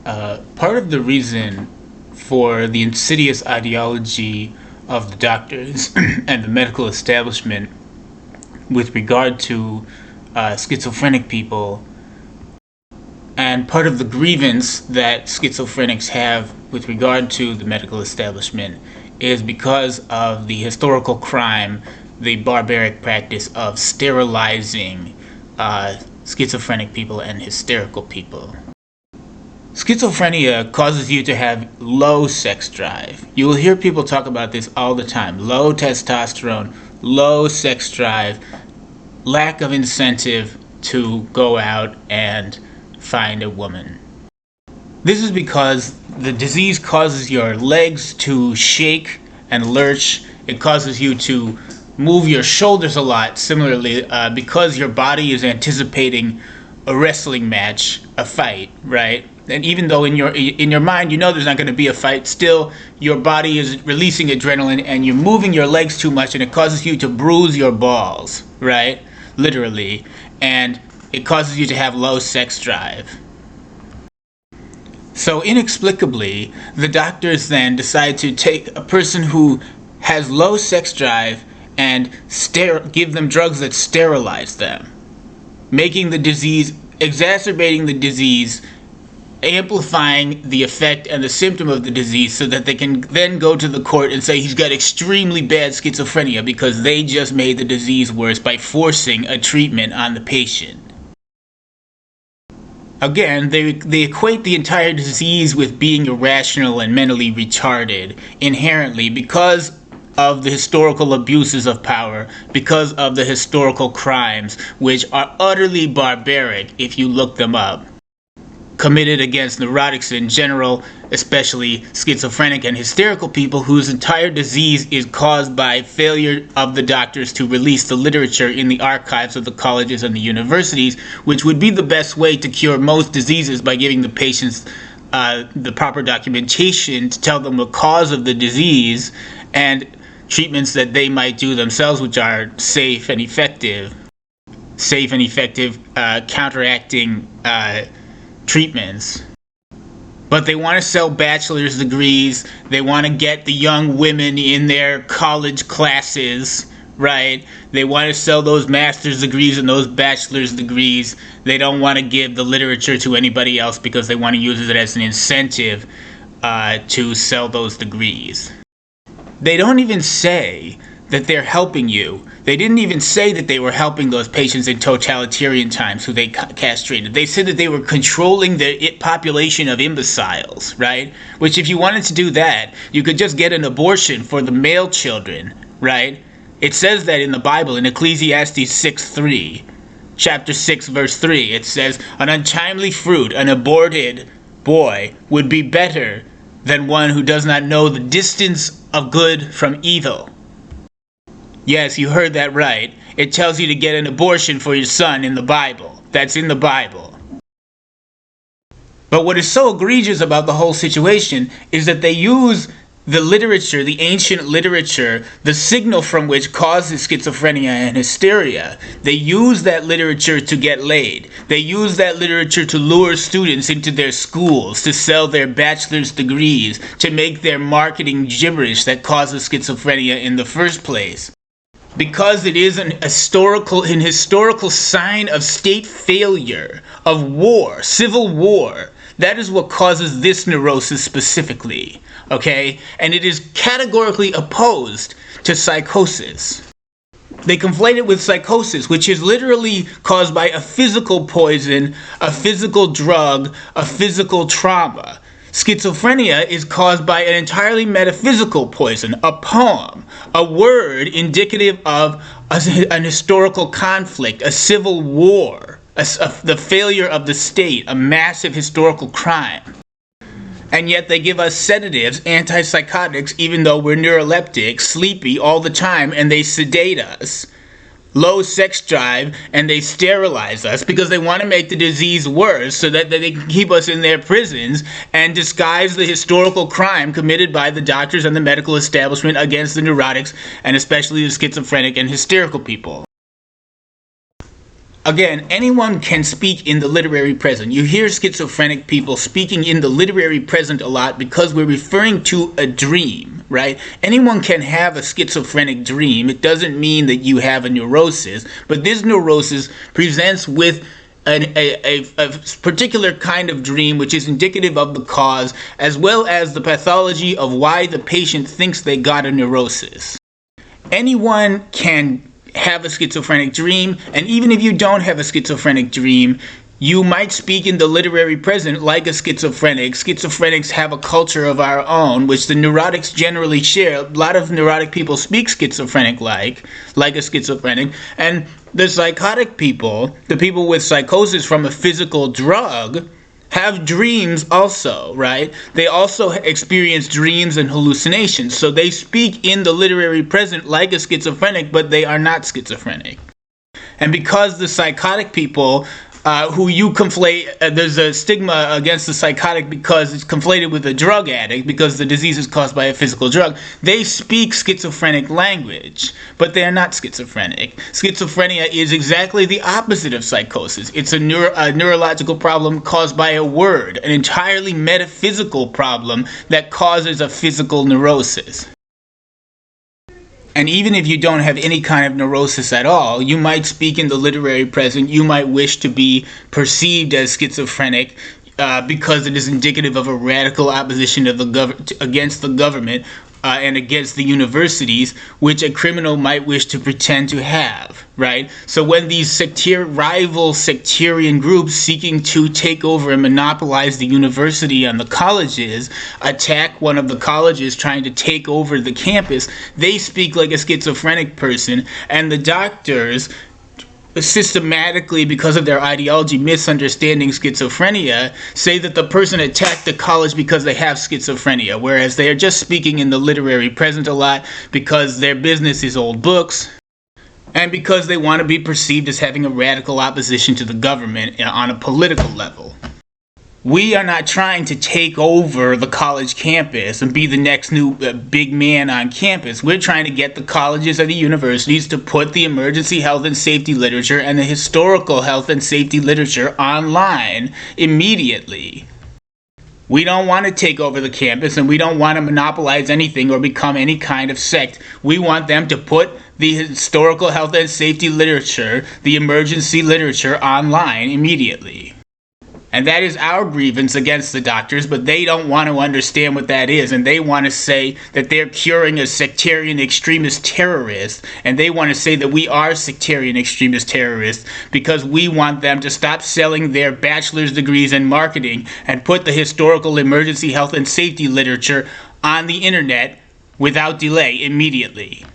Part of the reason for the insidious ideology of the doctors and the medical establishment with regard to schizophrenic people, and part of the grievance that schizophrenics have with regard to the medical establishment, is because of the historical crime, the barbaric practice of sterilizing schizophrenic people and hysterical people. Schizophrenia causes you to have low sex drive. You will hear people talk about this all the time. Low testosterone, low sex drive, lack of incentive to go out and find a woman. This is because the disease causes your legs to shake and lurch. It causes you to move your shoulders a lot, similarly, because your body is anticipating a wrestling match, a fight, right? And even though in your mind you know there's not going to be a fight, still your body is releasing adrenaline and you're moving your legs too much, and it causes you to bruise your balls, right? Literally. And it causes you to have low sex drive. So inexplicably, the doctors then decide to take a person who has low sex drive and give them drugs that sterilize them, making the disease, exacerbating the disease, amplifying the effect and the symptom of the disease, so that they can then go to the court and say he's got extremely bad schizophrenia because they just made the disease worse by forcing a treatment on the patient. Again, they equate the entire disease with being irrational and mentally retarded inherently because of the historical abuses of power, because of the historical crimes, which are utterly barbaric if you look them up, committed against neurotics in general, especially schizophrenic and hysterical people whose entire disease is caused by failure of the doctors to release the literature in the archives of the colleges and the universities, which would be the best way to cure most diseases, by giving the patients the proper documentation to tell them the cause of the disease and treatments that they might do themselves, which are safe and effective counteracting treatments. But they want to sell bachelor's degrees. They want to get the young women in their college classes, right? They want to sell those master's degrees and those bachelor's degrees. They don't want to give the literature to anybody else because they want to use it as an incentive to sell those degrees. They don't even say that they're helping you. They didn't even say that they were helping those patients in totalitarian times who they castrated. They said that they were controlling the population of imbeciles, right? Which, if you wanted to do that, you could just get an abortion for the male children, right? It says that in the Bible, in Ecclesiastes 6:3, chapter 6, verse 3, it says, "An untimely fruit, an aborted boy, would be better than one who does not know the distance of good from evil." Yes, you heard that right. It tells you to get an abortion for your son in the Bible. That's in the Bible. But what is so egregious about the whole situation is that they use the literature, the ancient literature, the signal from which causes schizophrenia and hysteria. They use that literature to get laid. They use that literature to lure students into their schools, to sell their bachelor's degrees, to make their marketing gibberish that causes schizophrenia in the first place. Because it is an historical sign of state failure, of war, civil war. That is what causes this neurosis specifically, okay? And it is categorically opposed to psychosis. They conflate it with psychosis, which is literally caused by a physical poison, a physical drug, a physical trauma. Schizophrenia is caused by an entirely metaphysical poison, a poem, a word indicative of an historical conflict, a civil war, the failure of the state, a massive historical crime. And yet they give us sedatives, antipsychotics, even though we're neuroleptic, sleepy all the time, and they sedate us. Low sex drive, and they sterilize us because they want to make the disease worse so that they can keep us in their prisons and disguise the historical crime committed by the doctors and the medical establishment against the neurotics, and especially the schizophrenic and hysterical people. Again, anyone can speak in the literary present. You hear schizophrenic people speaking in the literary present a lot because we're referring to a dream, right? Anyone can have a schizophrenic dream. It doesn't mean that you have a neurosis, but this neurosis presents with a particular kind of dream which is indicative of the cause, as well as the pathology of why the patient thinks they got a neurosis. Anyone can have a schizophrenic dream, and even if you don't have a schizophrenic dream, you might speak in the literary present like a schizophrenic. Schizophrenics have a culture of our own, which the neurotics generally share. A lot of neurotic people speak schizophrenic like a schizophrenic, and the psychotic people, the people with psychosis from a physical drug, have dreams also, right? They also experience dreams and hallucinations. So they speak in the literary present like a schizophrenic, but they are not schizophrenic. And because the psychotic people who you conflate, there's a stigma against the psychotic because it's conflated with a drug addict because the disease is caused by a physical drug. They speak schizophrenic language, but they are not schizophrenic. Schizophrenia is exactly the opposite of psychosis. It's a neurological problem caused by a word, an entirely metaphysical problem that causes a physical neurosis. And even if you don't have any kind of neurosis at all, you might speak in the literary present. You might wish to be perceived as schizophrenic because it is indicative of a radical opposition of against the government and against the universities, which a criminal might wish to pretend to have, right? So when these rival sectarian groups seeking to take over and monopolize the university and the colleges attack one of the colleges trying to take over the campus, they speak like a schizophrenic person, and the doctors systematically, because of their ideology misunderstanding schizophrenia, say that the person attacked the college because they have schizophrenia, whereas they are just speaking in the literary present a lot because their business is old books and because they want to be perceived as having a radical opposition to the government on a political level. We are not trying to take over the college campus and be the next new big man on campus. We're trying to get the colleges and the universities to put the emergency health and safety literature and the historical health and safety literature online immediately. We don't want to take over the campus, and we don't want to monopolize anything or become any kind of sect. We want them to put the historical health and safety literature, the emergency literature online immediately. And that is our grievance against the doctors, but they don't want to understand what that is, and they want to say that they're curing a sectarian extremist terrorist, and they want to say that we are sectarian extremist terrorists because we want them to stop selling their bachelor's degrees in marketing and put the historical emergency health and safety literature on the internet without delay immediately.